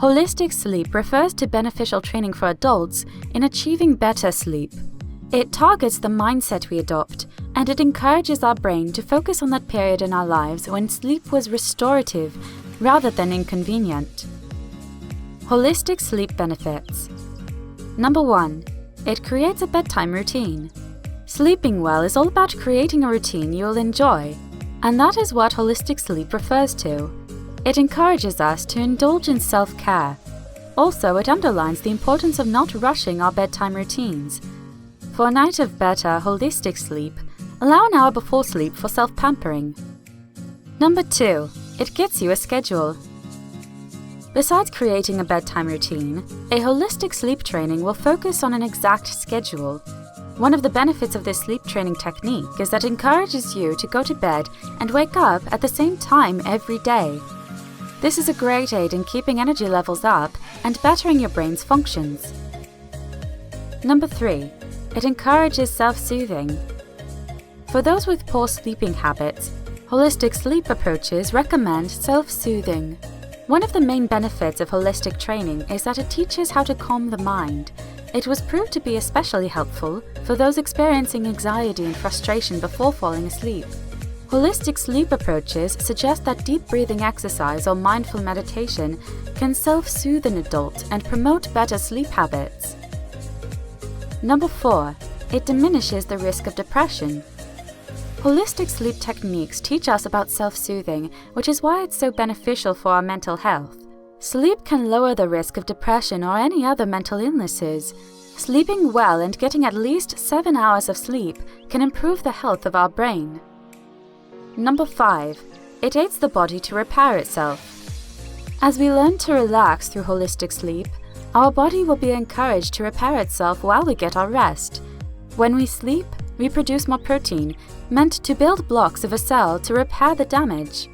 Holistic sleep refers to beneficial training for adults in achieving better sleep. It targets the mindset we adopt, and it encourages our brain to focus on that period in our lives when sleep was restorative rather than inconvenient. Holistic sleep benefits. Number 1. It creates a bedtime routine. Sleeping well is all about creating a routine you will enjoy, and that is what holistic sleep refers to. It encourages us to indulge in self-care. Also, it underlines the importance of not rushing our bedtime routines. For a night of better, holistic sleep, allow an hour before sleep for self-pampering. Number 2. It gets you a schedule. Besides creating a bedtime routine, a holistic sleep training will focus on an exact schedule. One of the benefits of this sleep training technique is that it encourages you to go to bed and wake up at the same time every day. This is a great aid in keeping energy levels up and bettering your brain's functions. Number 3. It encourages self-soothing. For those with poor sleeping habits, holistic sleep approaches recommend self-soothing. One of the main benefits of holistic training is that it teaches how to calm the mind. It was proved to be especially helpful for those experiencing anxiety and frustration before falling asleep. Holistic sleep approaches suggest that deep breathing exercise or mindful meditation can self-soothe an adult and promote better sleep habits. Number 4. It diminishes the risk of depression. Holistic sleep techniques teach us about self-soothing, which is why it's so beneficial for our mental health. Sleep can lower the risk of depression or any other mental illnesses. Sleeping well and getting at least 7 hours of sleep can improve the health of our brain. Number 5. It aids the body to repair itself. As we learn to relax through holistic sleep, our body will be encouraged to repair itself while we get our rest. When we sleep, we produce more protein, meant to build blocks of a cell to repair the damage.